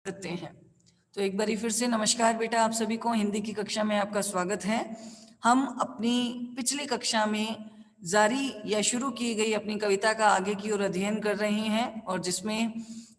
करते हैं। तो एक बारी फिर से नमस्कार बेटा, आप सभी को हिंदी की कक्षा में आपका स्वागत है। हम अपनी पिछली कक्षा में जारी या शुरू की गई अपनी कविता का आगे की ओर अध्ययन कर रहे हैं, और जिसमें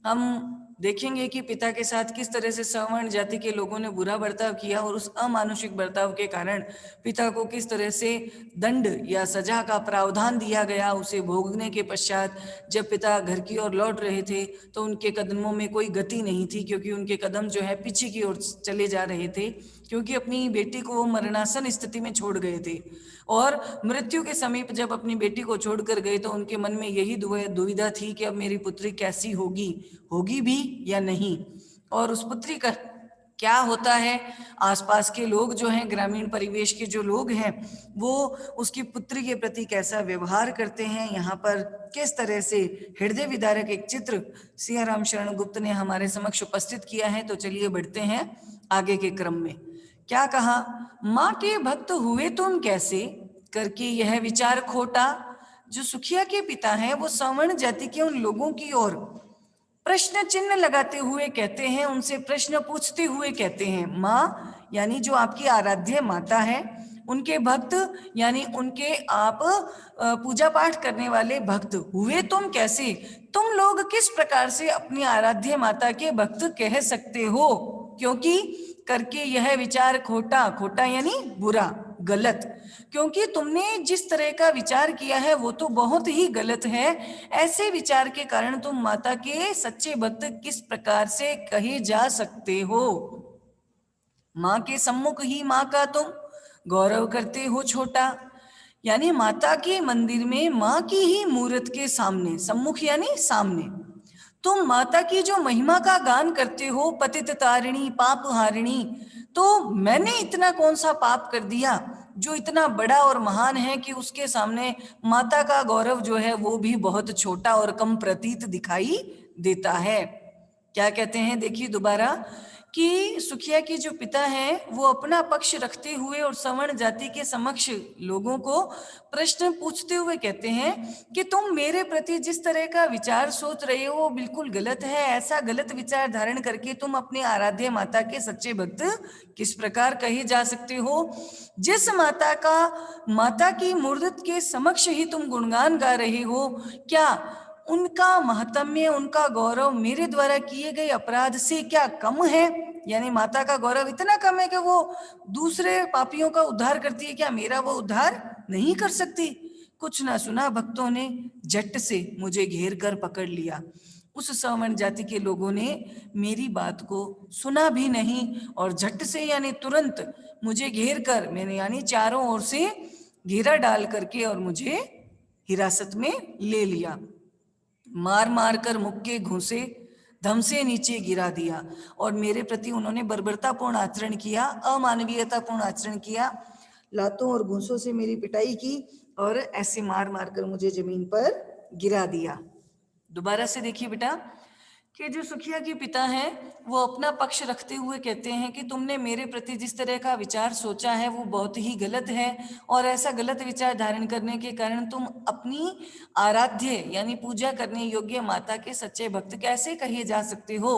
हम देखेंगे कि पिता के साथ किस तरह से सवर्ण जाति के लोगों ने बुरा बर्ताव किया और उस अमानुषिक बर्ताव के कारण पिता को किस तरह से दंड या सजा का प्रावधान दिया गया। उसे भोगने के पश्चात जब पिता घर की ओर लौट रहे थे तो उनके कदमों में कोई गति नहीं थी, क्योंकि उनके कदम जो है पीछे की ओर चले जा रहे थे, क्योंकि अपनी बेटी को वो मरणासन स्थिति में छोड़ गए थे। और मृत्यु के समीप जब अपनी बेटी को छोड़कर गए तो उनके मन में यही दुविधा थी कि अब मेरी पुत्री कैसी होगी भी या नहीं, और उस पुत्री का क्या होता है। आसपास के लोग जो हैं, ग्रामीण परिवेश के जो लोग हैं, वो उसकी पुत्री के प्रति कैसा व्यवहार करते हैं, यहाँ पर किस तरह से हृदय विदारक एक चित्र सियाराम शरण गुप्त ने हमारे समक्ष उपस्थित किया है। तो चलिए बढ़ते हैं आगे के क्रम में। क्या कहा, माँ के भक्त हुए तुम कैसे, करके यह विचार खोटा। जो सुखिया के पिता हैं वो सवर्ण जाति के उन लोगों की ओर प्रश्न चिन्ह लगाते हुए कहते हैं, उनसे प्रश्न पूछते हुए कहते हैं, माँ यानी जो आपकी आराध्य माता है, उनके भक्त यानी उनके आप पूजा पाठ करने वाले भक्त हुए तुम कैसे, तुम लोग किस प्रकार से अपनी आराध्य माता के भक्त कह सकते हो, क्योंकि करके यह विचार खोटा यानी बुरा, गलत, क्योंकि तुमने जिस तरह का विचार किया है वो तो बहुत ही गलत है। ऐसे विचार के कारण तुम माता के सच्चे भक्त किस प्रकार से कहे जा सकते हो। माँ के सम्मुख ही माँ का तुम गौरव करते हो छोटा, यानी माता के मंदिर में माँ की ही मूर्त के सामने, सम्मुख यानी सामने, तुम माता की जो महिमा का गान करते हो, पतित तारिणी पाप हारिणी, तो मैंने इतना कौन सा पाप कर दिया जो इतना बड़ा और महान है कि उसके सामने माता का गौरव जो है वो भी बहुत छोटा और कम प्रतीत दिखाई देता है। क्या कहते हैं, देखिए दोबारा, कि सुखिया के जो पिता हैं वो अपना पक्ष रखते हुए और सवर्ण जाति के समक्ष लोगों को प्रश्न पूछते हुए कहते हैं कि तुम मेरे प्रति जिस तरह का विचार सोच रहे हो वो बिल्कुल गलत है। ऐसा गलत विचार धारण करके तुम अपने आराध्य माता के सच्चे भक्त किस प्रकार कहे जा सकते हो। जिस माता की मूर्त के समक्ष ही तुम गुणगान गा रहे हो, क्या उनका महत्म्य, उनका गौरव मेरे द्वारा किए गए अपराध से क्या कम है? यानी माता का गौरव इतना कम है कि वो दूसरे पापियों का उद्धार करती है, क्या मेरा वो उद्धार नहीं कर सकती? कुछ ना सुना भक्तों ने, झट से मुझे घेर कर पकड़ लिया। उस सवर्ण जाति के लोगों ने मेरी बात को सुना भी नहीं और झट से यानी तुरंत मुझे घेर कर, मैंने यानी चारों ओर से घेरा डाल करके और मुझे हिरासत में ले लिया। मार मार कर मुक्के घूसे, धम से नीचे गिरा दिया, और मेरे प्रति उन्होंने बर्बरतापूर्ण आचरण किया, अमानवीयतापूर्ण आचरण किया, लातों और घूसों से मेरी पिटाई की और ऐसे मार मार कर मुझे जमीन पर गिरा दिया। दोबारा से देखिए बेटा, कि जो सुखिया के पिता हैं वो अपना पक्ष रखते हुए कहते हैं कि तुमने मेरे प्रति जिस तरह का विचार सोचा है वो बहुत ही गलत है, और ऐसा गलत विचार धारण करने के कारण तुम अपनी आराध्य यानी पूजा करने योग्य माता के सच्चे भक्त कैसे कहे जा सकते हो।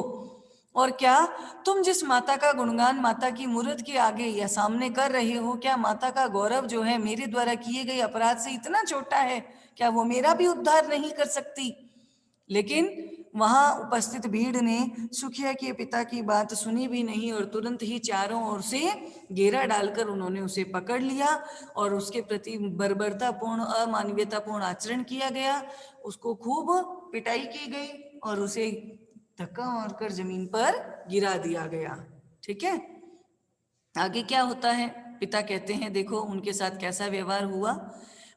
और क्या तुम जिस माता का गुणगान माता की मूर्त के आगे या सामने कर रहे हो, क्या माता का गौरव जो है मेरे द्वारा किए गए अपराध से इतना छोटा है? क्या वो मेरा भी उद्धार नहीं कर सकती? लेकिन वहां उपस्थित भीड़ ने सुखिया के पिता की बात सुनी भी नहीं और तुरंत ही चारों ओर से घेरा डालकर उन्होंने उसे पकड़ लिया और उसके प्रति बर्बरतापूर्ण अमानवीयतापूर्ण आचरण किया गया। उसको खूब पिटाई की गई और उसे धक्का मारकर जमीन पर गिरा दिया गया। ठीक है, आगे क्या होता है? पिता कहते हैं, देखो उनके साथ कैसा व्यवहार हुआ।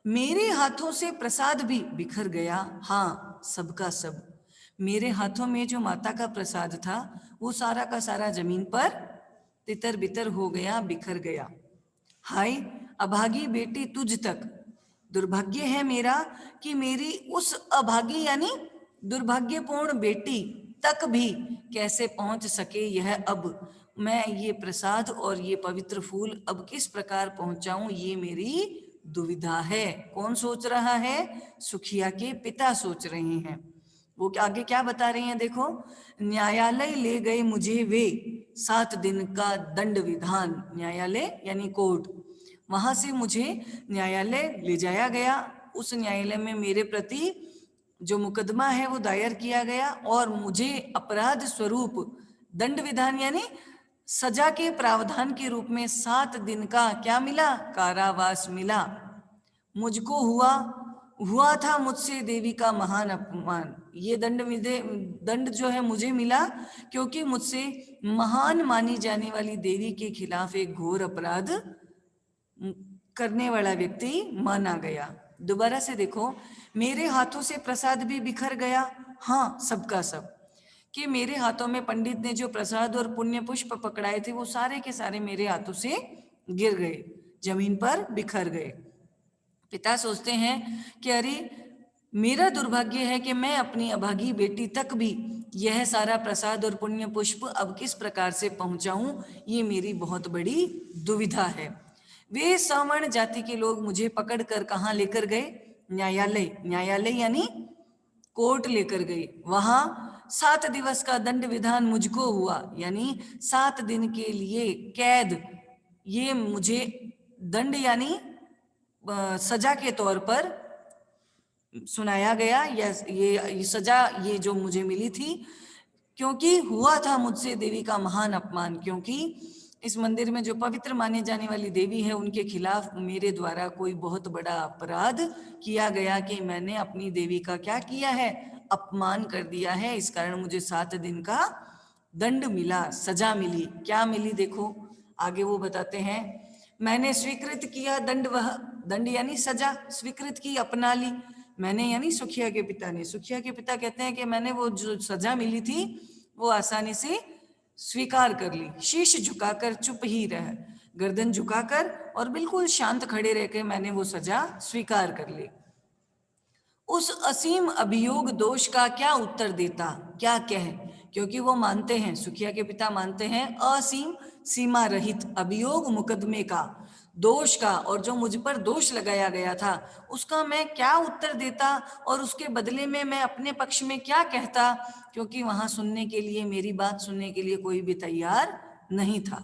मेरे हाथों से प्रसाद भी बिखर गया, हाँ सबका सब। मेरे हाथों में जो माता का प्रसाद था वो सारा का सारा जमीन पर तितर बितर हो गया, बिखर गया। हाय अभागी बेटी तुझ तक, दुर्भाग्य है मेरा कि मेरी उस अभागी यानी दुर्भाग्यपूर्ण बेटी तक भी कैसे पहुंच सके यह। अब मैं ये प्रसाद और ये पवित्र फूल अब किस प्रकार पहुंचाऊं, ये मेरी दुविधा है। कौन सोच रहा है? सुखिया के पिता सोच रहे हैं। वो आगे क्या बता रही हैं देखो, न्यायालय ले गए मुझे वे 7 दिन का दंड विधान, न्यायालय यानी कोर्ट, वहां से मुझे न्यायालय ले जाया गया। उस न्यायालय में मेरे प्रति जो मुकदमा है वो दायर किया गया और मुझे अपराध स्वरूप दंड विधान यानी सजा के प्रावधान के रूप में 7 दिन का क्या मिला, कारावास मिला। मुझको हुआ था मुझसे देवी का महान अपमान। ये दंड जो है मुझे मिला क्योंकि मुझसे महान मानी जाने वाली देवी के खिलाफ एक घोर अपराध करने वाला व्यक्ति माना गया। दोबारा से देखो, मेरे हाथों से प्रसाद भी बिखर गया, हाँ सबका सब, कि मेरे हाथों में पंडित ने जो प्रसाद और पुण्य पुष्प पकड़ाए थे वो सारे के सारे मेरे हाथों से गिर गए, जमीन पर बिखर गए। पिता सोचते हैं कि अरे मेरा दुर्भाग्य है कि मैं अपनी अभागी बेटी तक भी यह सारा प्रसाद और पुण्य पुष्प अब किस प्रकार से पहुंचाऊं, ये मेरी बहुत बड़ी दुविधा है। वे सवर्ण जाति के लोग मुझे पकड़कर कहाँ लेकर गए, न्यायालय, न्यायालय यानी कोर्ट लेकर गए। वहां 7 दिवस का दंड विधान मुझको हुआ, यानी 7 दिन के लिए कैद, ये मुझे दंड यानी सजा के तौर पर सुनाया गया। ये सजा ये जो मुझे मिली थी क्योंकि हुआ था मुझसे देवी का महान अपमान, क्योंकि इस मंदिर में जो पवित्र माने जाने वाली देवी है उनके खिलाफ मेरे द्वारा कोई बहुत बड़ा अपराध किया गया कि मैंने अपनी देवी का क्या किया है, अपमान कर दिया है। इस कारण मुझे 7 दिन का दंड मिला, सजा मिली। क्या मिली देखो आगे वो बताते हैं, मैंने स्वीकृत किया दंड, वह दंड यानी सजा स्वीकृत की, अपना ली। मैंने यानी सुखिया के पिता ने, सुखिया के पिता कहते हैं कि मैंने वो जो सजा मिली थी वो आसानी से स्वीकार कर ली। शीश झुकाकर चुप ही रह, गर्दन झुकाकर और बिल्कुल शांत खड़े रहकर मैंने वो सजा स्वीकार कर ली। उस असीम अभियोग दोष का क्या उत्तर देता, क्या कहे, क्योंकि वो मानते हैं, सुखिया के पिता मानते हैं असीम सीमा रहित अभियोग मुकदमे का, दोष का, और जो मुझ पर दोष लगाया गया था उसका मैं क्या उत्तर देता और उसके बदले में मैं अपने पक्ष में क्या कहता, क्योंकि वहां सुनने के लिए, मेरी बात सुनने के लिए कोई भी तैयार नहीं था।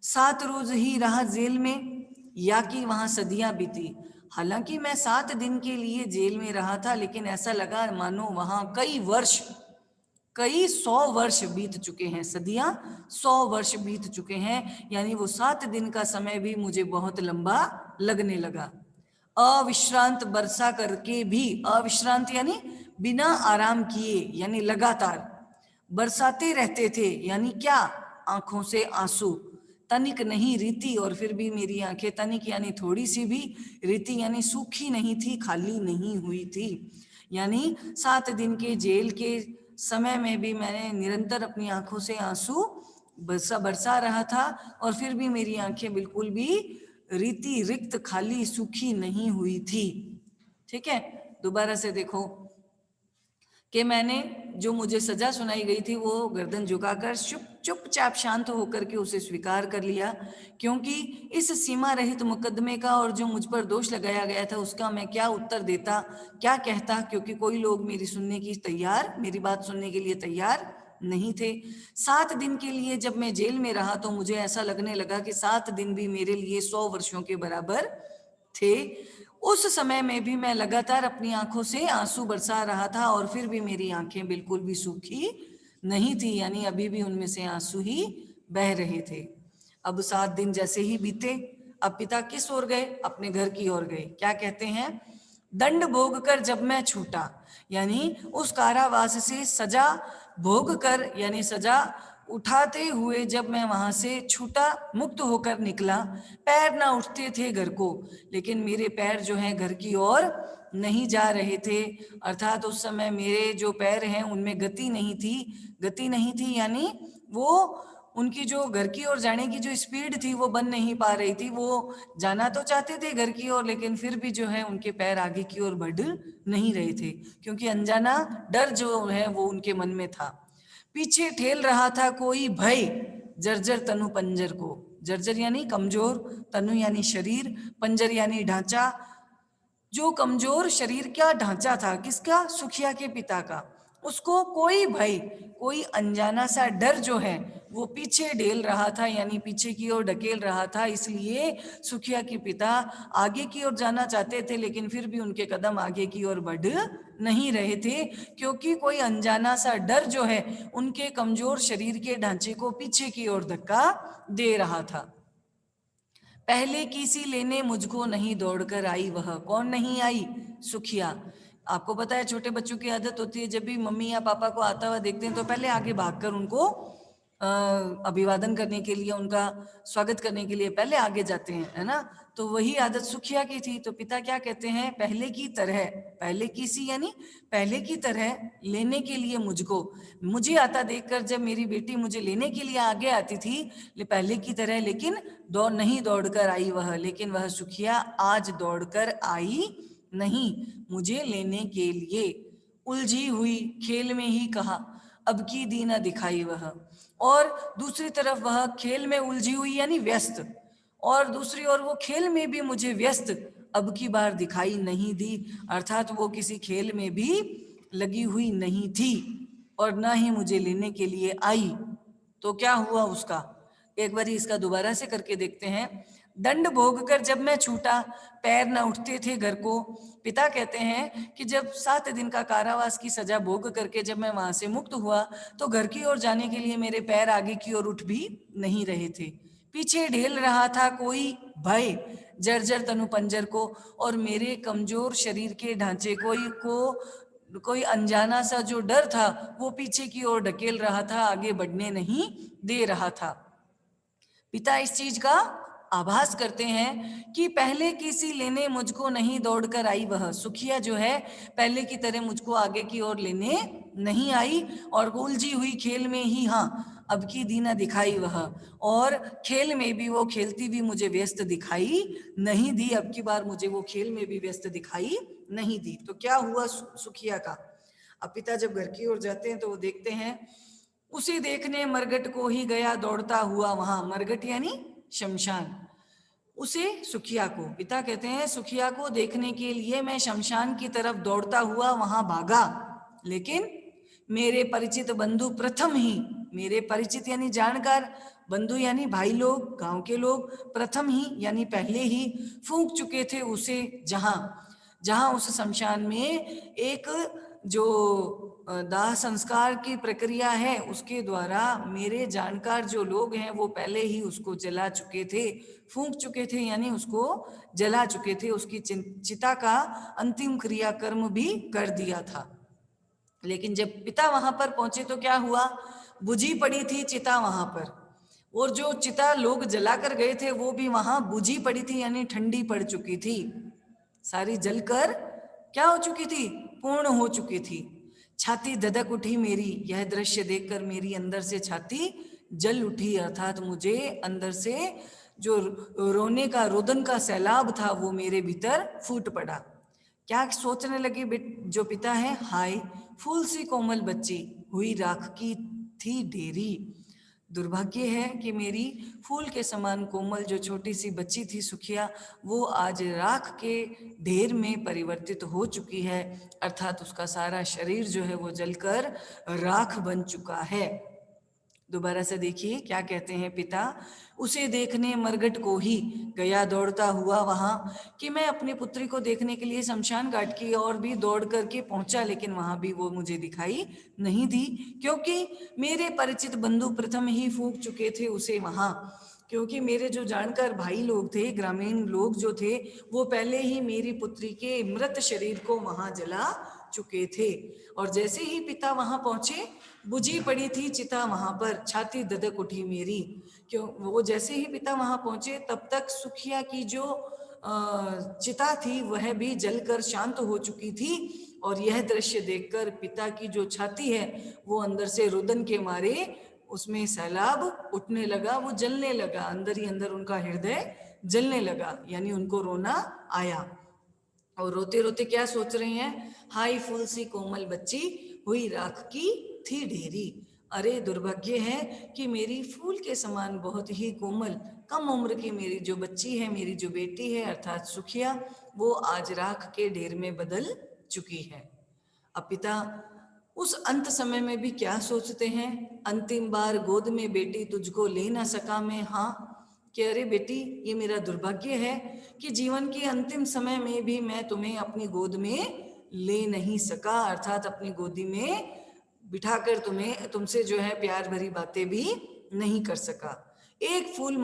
7 रोज ही रहा जेल में या कि वहां सदियां बीती। हालांकि मैं 7 दिन के लिए जेल में रहा था, लेकिन ऐसा लगा मानो वहां कई 100 वर्ष बीत चुके हैं। सदियां 100 वर्ष बीत चुके हैं, यानी वो 7 दिन का समय भी मुझे बहुत लंबा लगने लगा। अविश्रांत बरसा करके भी, अविश्रांत यानी बिना आराम किए, यानी लगातार बरसाते रहते थे, यानी क्या, आंखों से आंसू, तनिक नहीं रीति, और फिर भी मेरी आंखें तनिक यानी थोड़ी सी भी, रीति यानी सूखी नहीं थी, खाली नहीं हुई थी। यानी 7 दिन के जेल के समय में भी मैंने निरंतर अपनी आंखों से आंसू बरसा रहा था और फिर भी मेरी आंखें बिल्कुल भी रीति, रिक्त, खाली, सूखी नहीं हुई थी। ठीक है, दोबारा से देखो कि मैंने जो मुझे सजा सुनाई गई थी वो गर्दन झुकाकर चुपचाप शांत होकर के उसे स्वीकार कर लिया, क्योंकि इस सीमा रहित मुकदमे का और जो मुझ पर दोष लगाया गया था उसका मैं क्या उत्तर देता, क्या कहता, क्योंकि कोई लोग मेरी बात सुनने के लिए तैयार नहीं थे। 7 दिन के लिए जब मैं जेल में रहा तो मुझे ऐसा लगने लगा कि 7 दिन भी मेरे लिए 100 वर्षों के बराबर थे। उस समय में भी मैं लगातार अपनी आंखों से आंसू बरसा रहा था और फिर भी मेरी आंखें बिल्कुल भी सूखी नहीं थी, यानी अभी भी उनमें से आंसू ही बह रहे थे। अब 7 दिन जैसे ही बीते, अब पिता किस ओर गए, अपने घर की ओर गए। क्या कहते हैं, दंड भोग कर जब मैं छूटा, यानी उस कारावास से सजा भोग कर, यानी सजा उठाते हुए जब मैं वहां से छूटा, मुक्त होकर निकला, पैर ना उठते थे घर को, लेकिन मेरे पैर जो हैं घर की ओर नहीं जा रहे थे। अर्थात उस समय मेरे जो पैर हैं उनमें गति नहीं थी, यानी वो उनकी जो घर की ओर जाने की जो स्पीड थी वो बन नहीं पा रही थी। वो जाना तो चाहते थे घर की ओर, लेकिन फिर भी जो है उनके पैर आगे की ओर बढ़ नहीं रहे थे, क्योंकि अनजाना डर जो है वो उनके मन में था। पीछे ठेल रहा था कोई भय जर्जर तनु पंजर को, जर्जर यानी कमजोर, तनु यानी शरीर, पंजर यानी ढांचा। जो कमजोर शरीर का ढांचा था, किसका, सुखिया के पिता का, उसको कोई भय, कोई अनजाना सा डर जो है वो पीछे ढेल रहा था, यानी पीछे की ओर ढकेल रहा था। इसलिए सुखिया के पिता आगे की ओर जाना चाहते थे, लेकिन फिर भी उनके कदम आगे की ओर बढ़ नहीं रहे थे, क्योंकि कोई अनजाना सा डर जो है उनके कमजोर शरीर के ढांचे को पीछे की ओर धक्का दे रहा था। पहले किसी लेने मुझको नहीं दौड़कर आई, वह कौन नहीं आई? सुखिया। आपको पता है छोटे बच्चों की आदत होती है, जब भी मम्मी या पापा को आता हुआ देखते हैं तो पहले आगे भागकर उनको अभिवादन करने के लिए, उनका स्वागत करने के लिए पहले आगे जाते हैं, है ना। तो वही आदत सुखिया की थी। तो पिता क्या कहते हैं? पहले की तरह, पहले किसी यानी पहले की तरह लेने के लिए मुझको, मुझे आता देखकर जब मेरी बेटी मुझे लेने के लिए आगे आती थी, पहले की तरह, लेकिन नहीं दौड़कर आई वह, लेकिन वह सुखिया आज दौड़कर आई नहीं मुझे लेने के लिए। उलझी हुई खेल में ही कहा, अब की दी न दिखाई वह। और दूसरी तरफ वह खेल में उलझी हुई यानी व्यस्त, और दूसरी ओर वो खेल में भी मुझे व्यस्त अब की बार दिखाई नहीं दी। अर्थात वो किसी खेल में भी लगी हुई नहीं थी और ना ही मुझे लेने के लिए आई। तो क्या हुआ उसका? एक बार इसका दोबारा से करके देखते हैं। दंड भोग कर जब मैं छूटा, पैर न उठते थे घर को। पिता कहते हैं कि जब 7 दिन का कारावास की सजा भोग करके जब मैं वहां से मुक्त हुआ, तो घर की ओर जाने के लिए मेरे पैर आगे की ओर उठ भी नहीं रहे थे। पीछे ढेल रहा था कोई भय जर्जर तनु पंजर को, और मेरे कमजोर शरीर के ढांचे कोई अनजाना सा जो डर था वो पीछे की ओर ढकेल रहा था, आगे बढ़ने नहीं दे रहा था। पिता इस चीज का आभास करते हैं कि पहले किसी लेने मुझको नहीं दौड़कर आई वह। सुखिया जो है पहले की तरह मुझको आगे की ओर लेने नहीं आई, और उलझी हुई खेल में ही हाँ अब की दीना दिखाई वह, और खेल में भी वो खेलती भी मुझे व्यस्त दिखाई नहीं दी। अब की बार मुझे वो खेल में भी व्यस्त दिखाई नहीं दी। तो क्या हुआ सुखिया का? अब पिता जब घर की ओर जाते हैं तो वो देखते हैं, उसे देखने मरघट को ही गया दौड़ता हुआ वहां। मरघट यानी शमशान। उसे सुखिया को, पिता कहते हैं सुखिया को देखने के लिए मैं शमशान की तरफ दौड़ता हुआ वहां भागा, लेकिन मेरे परिचित बंधु प्रथम ही, मेरे परिचित यानी जानकार, बंधु यानी भाई लोग, गांव के लोग, प्रथम ही यानी पहले ही फूंक चुके थे उसे। जहां जहां उस शमशान में एक जो दाह संस्कार की प्रक्रिया है उसके द्वारा मेरे जानकार जो लोग हैं वो पहले ही उसको जला चुके थे, फूंक चुके थे, यानी उसको जला चुके थे, उसकी चिता का अंतिम क्रियाकर्म भी कर दिया था। लेकिन जब पिता वहां पर पहुंचे तो क्या हुआ? बुझी पड़ी थी चिता वहां पर, और जो चिता लोग जलाकर गए थे वो भी वहां बुझी पड़ी थी, यानी ठंडी पड़ चुकी थी, सारी जलकर क्या हो चुकी थी? पूर्ण हो चुकी थी। छाती धधक उठी मेरी, यह दृश्य देखकर मेरी अंदर से छाती जल उठी, अर्थात मुझे अंदर से जो रोने का, रोदन का सैलाब था वो मेरे भीतर फूट पड़ा। क्या सोचने लगे जो पिता है, हाय फूल सी कोमल बच्ची हुई राख की थी ढेरी। दुर्भाग्य है कि मेरी फूल के समान कोमल जो छोटी सी बच्ची थी सुखिया, वो आज राख के ढेर में परिवर्तित हो चुकी है, अर्थात उसका सारा शरीर जो है वो जलकर राख बन चुका है। दोबारा से देखिए क्या कहते हैं पिता। उसे देखने मरघट को ही गया दौड़ता हुआ वहां, कि मैं अपनी पुत्री को देखने के लिए शमशान घाट की ओर भी दौड़ करके पहुंचा, लेकिन वहां भी वो मुझे दिखाई नहीं दी, क्योंकि मेरे परिचित बंधु प्रथम ही फूंक चुके थे उसे वहां। क्योंकि मेरे जो जानकार भाई लोग थे, ग्रामीण लोग जो थे, वो पहले ही मेरी पुत्री के मृत शरीर को वहां जला चुके थे। और जैसे ही पिता वहां पहुंचे, बुझी पड़ी थी चिता वहां पर, छाती धधक उठी मेरी। क्यों? वो जैसे ही पिता वहां पहुंचे तब तक सुखिया की जो चिता थी वह भी जलकर शांत हो चुकी थी, और यह दृश्य देखकर पिता की जो छाती है वो अंदर से रुदन के मारे उसमें सैलाब उठने लगा, वो जलने लगा, अंदर ही अंदर उनका हृदय जलने लगा, यानी उनको रोना आया। और रोते रोते क्या सोच रहे हैं? हाय फूल सी कोमल बच्ची हुई राख की थी ढेरी। अरे दुर्भाग्य है कि मेरी फूल के समान बहुत ही कोमल कम उम्र की मेरी जो बच्ची है, मेरी जो बेटी है अर्थात सुखिया, वो आज राख के ढेर में बदल चुकी है। अब पिता उस अंत समय में भी क्या सोचते हैं, अंतिम बार गोद में बेटी तुझको ले ना सका मैं, हाँ कि अरे बेटी ये मेरा दुर्भाग्य है कि जीवन के अंतिम समय में भी मैं तुम्हें अपनी गोद में ले नहीं सका, अर्थात अपनी गोदी में बिठाकर तुम्हें तुमसे जो है प्यार भरी बातें भी नहीं कर सका। एक फूल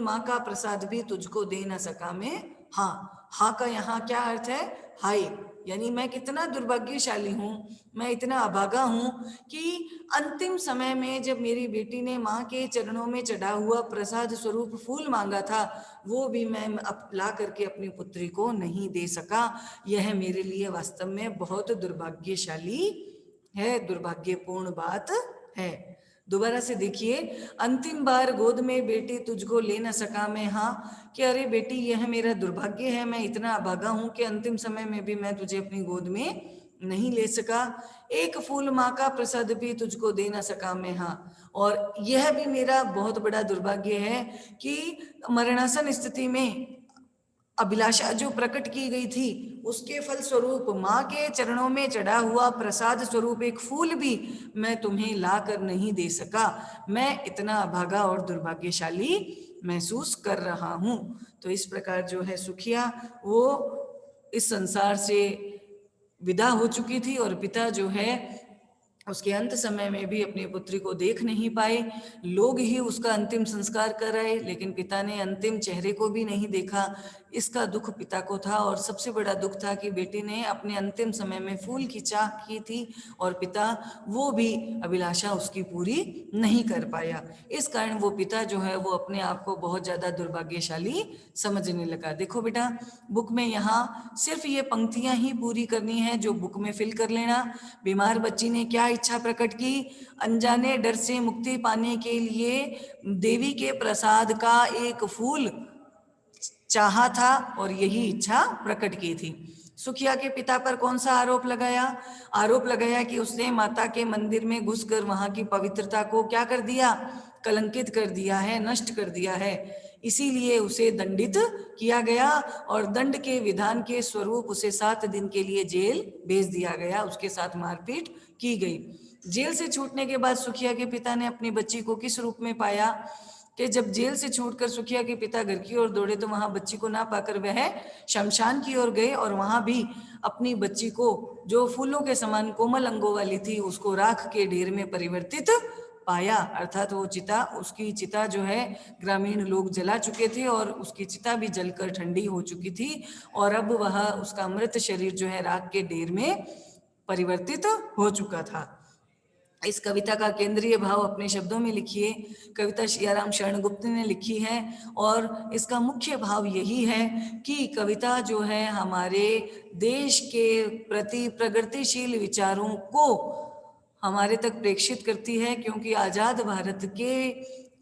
माँ का प्रसाद भी तुझको दे ना सका मैं, हाँ हाँ का यहाँ क्या अर्थ है, हाय, यानी मैं कितना दुर्भाग्यशाली हूँ, मैं इतना अभागा हूँ कि अंतिम समय में जब मेरी बेटी ने माँ के चरणों में चढ़ा हुआ प्रसाद स्वरूप फूल मांगा था, वो भी मैं ला करके अपनी पुत्री को नहीं दे सका। यह मेरे लिए वास्तव में बहुत दुर्भाग्यशाली है, दुर्भाग्यपूर्ण बात है। दोबारा से देखिए, अंतिम बार गोद में बेटी तुझको ले न सका मैं, हाँ कि अरे बेटी यह मेरा दुर्भाग्य है, मैं इतना अभागा हूं कि अंतिम समय में भी मैं तुझे अपनी गोद में नहीं ले सका। एक फूल माँ का प्रसाद भी तुझको दे न सका मैं, हाँ, और यह भी मेरा बहुत बड़ा दुर्भाग्य है कि मरणासन स्थिति में अभिलाषा जो प्रकट की गई थी उसके फल स्वरूप माँ के चरणों में चढ़ा हुआ प्रसाद स्वरूप एक फूल भी मैं तुम्हें ला कर नहीं दे सका। मैं इतना अभागा और दुर्भाग्यशाली महसूस कर रहा हूँ। तो इस प्रकार जो है सुखिया वो इस संसार से विदा हो चुकी थी और पिता जो है उसके अंत समय में भी अपनी पुत्री को देख नहीं पाए। लोग ही उसका अंतिम संस्कार कर रहे, लेकिन पिता ने अंतिम चेहरे को भी नहीं देखा। इसका दुख पिता को था और सबसे बड़ा दुख था कि बेटी ने अपने अंतिम समय में फूल की चाह की थी और पिता वो भी अभिलाषा उसकी पूरी नहीं कर पाया। इस कारण वो पिता जो है वो अपने आप को बहुत ज़्यादा दुर्भाग्यशाली समझने लगा। देखो बेटा, बुक में यहाँ सिर्फ ये पंक्तियां ही पूरी करनी है जो बुक में फिल कर लेना। बीमार बच्ची ने क्या इच्छा प्रकट की, अनजाने डर से मुक्ति पाने के लिए देवी के प्रसाद का एक फूल चाहा था और यही इच्छा प्रकट की थी। सुखिया के पिता पर कौन सा आरोप लगाया, आरोप लगाया कि उसने माता के मंदिर में घुसकर वहां की पवित्रता को क्या कर दिया, कलंकित कर दिया है, नष्ट कर दिया है। इसीलिए उसे दंडित किया गया और दंड के विधान के स्वरूप उसे 7 दिन के लिए जेल भेज दिया गया, उसके साथ मारपीट की गई। जेल से छूटने के बाद सुखिया के पिता ने अपनी बच्ची को किस रूप में पाया कि जब जेल से छूटकर सुखिया के पिता घर की ओर दौड़े तो वहां बच्ची को ना पाकर वह शमशान की ओर गए और वहां भी अपनी बच्ची को जो फूलों के समान कोमल अंगों वाली थी उसको राख के ढेर में परिवर्तित पाया। अर्थात वो चिता, उसकी चिता जो है ग्रामीण लोग जला चुके थे और उसकी चिता भी जलकर ठंडी हो चुकी थी और अब वह उसका मृत शरीर जो है राख के ढेर में परिवर्तित हो चुका था। इस कविता का केंद्रीय भाव अपने शब्दों में लिखिए। कविता सियाराम शरण गुप्त ने लिखी है और इसका मुख्य भाव यही है कि कविता जो है हमारे देश के प्रति प्रगतिशील विचारों को हमारे तक प्रेषित करती है, क्योंकि आज़ाद भारत के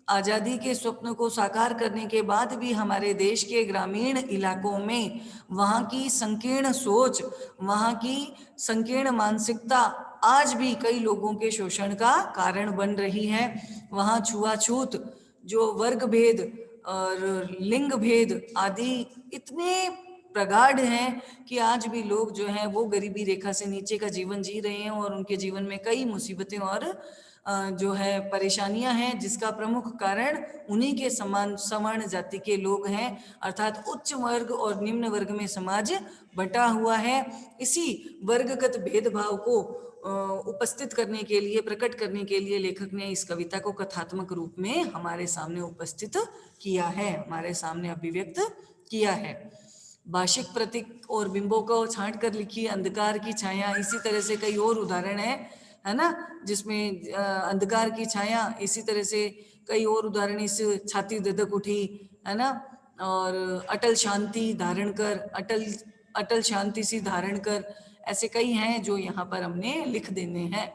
आज़ादी के स्वप्न को साकार करने के बाद भी हमारे देश के ग्रामीण इलाकों में वहाँ की संकीर्ण सोच, वहाँ की संकीर्ण मानसिकता आज भी कई लोगों के शोषण का कारण बन रही है। वहाँ छुआछूत, जो वर्ग भेद और लिंग भेद आदि इतने प्रगाढ़ हैं कि आज भी लोग जो हैं वो गरीबी रेखा से नीचे का जीवन जी रहे हैं और उनके जीवन में कई मुसीबतें और जो है परेशानियां हैं, जिसका प्रमुख कारण उन्हीं के समान सवर्ण जाति के लोग हैं। अर्थात उच्च वर्ग और निम्न वर्ग में समाज बंटा हुआ है। इसी वर्गगत भेदभाव को उपस्थित करने के लिए, प्रकट करने के लिए लेखक ने इस कविता को कथात्मक रूप में हमारे सामने उपस्थित किया है, हमारे सामने अभिव्यक्त किया है। भाषिक प्रतीक और बिंबों को छांट कर लिखी अंधकार की छाया, इसी तरह से कई और उदाहरण है ना, जिसमें अंधकार की छाया, इसी तरह से कई और उदाहरण, इस छाती धधक उठी, है ना, और अटल शांति धारण कर, अटल शांति सी धारण कर, ऐसे कई हैं जो यहाँ पर हमने लिख देने हैं।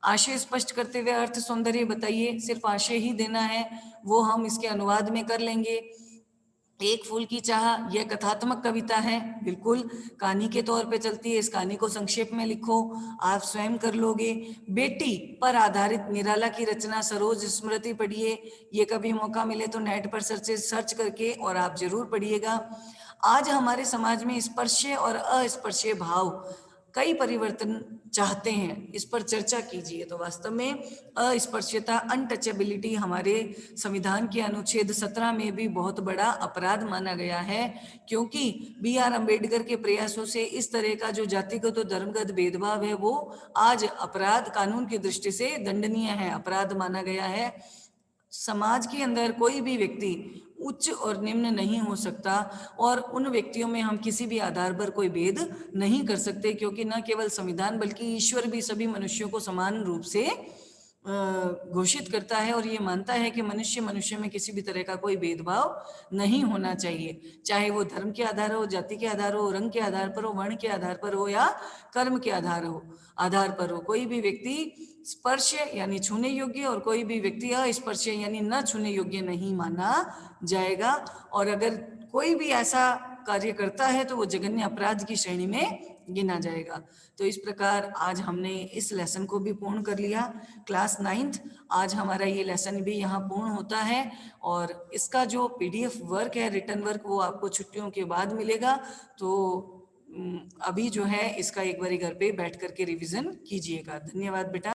आशय स्पष्ट करते हुए अर्थ सौंदर्य बताइए, सिर्फ आशय ही देना है, वो हम इसके अनुवाद में कर लेंगे। एक फूल की चाह, यह कथात्मक कविता है, बिल्कुल कहानी के तौर पे चलती है। इस कहानी को संक्षेप में लिखो, आप स्वयं कर लोगे। बेटी पर आधारित निराला की रचना सरोज स्मृति पढ़िए, ये कभी मौका मिले तो नेट पर सर्च करके और आप जरूर पढ़िएगा। आज हमारे समाज में स्पर्शीय और अस्पर्शीय भाव कई परिवर्तन चाहते हैं, इस पर चर्चा कीजिए। तो वास्तव में अस्पृश्यता, अनटचेबिलिटी हमारे संविधान के अनुच्छेद 17 में भी बहुत बड़ा अपराध माना गया है, क्योंकि बी आर अम्बेडकर के प्रयासों से इस तरह का जो जातिगत और धर्मगत भेदभाव है वो आज अपराध कानून की दृष्टि से दंडनीय है, अपराध माना गया है। समाज के अंदर कोई भी व्यक्ति उच्च और निम्न नहीं हो सकता, और उन व्यक्तियों में हम किसी भी आधार पर कोई भेद नहीं कर सकते, क्योंकि न केवल संविधान बल्कि ईश्वर भी सभी मनुष्यों को समान रूप से घोषित करता है, और ये मानता है कि मनुष्य मनुष्य में किसी भी तरह का कोई भेदभाव नहीं होना चाहिए, चाहे वो धर्म के आधार हो, जाति के आधार हो, रंग के आधार पर हो, वर्ण के आधार पर हो या कर्म के आधार पर हो। कोई भी व्यक्ति स्पर्श यानी छूने योग्य और कोई भी व्यक्ति अस्पर्श यानी न छूने योग्य नहीं माना जाएगा, और अगर कोई भी ऐसा कार्य करता है तो वो जघन्य अपराध की श्रेणी में गिना जाएगा। तो इस प्रकार आज हमने इस लेसन को भी पूर्ण कर लिया। क्लास 9th आज हमारा ये लेसन भी यहाँ पूर्ण होता है, और इसका जो PDF वर्क है, रिटर्न वर्क, वो आपको छुट्टियों के बाद मिलेगा। तो अभी जो है इसका एक बारी घर पे बैठ करके रिवीजन कीजिएगा। धन्यवाद बेटा।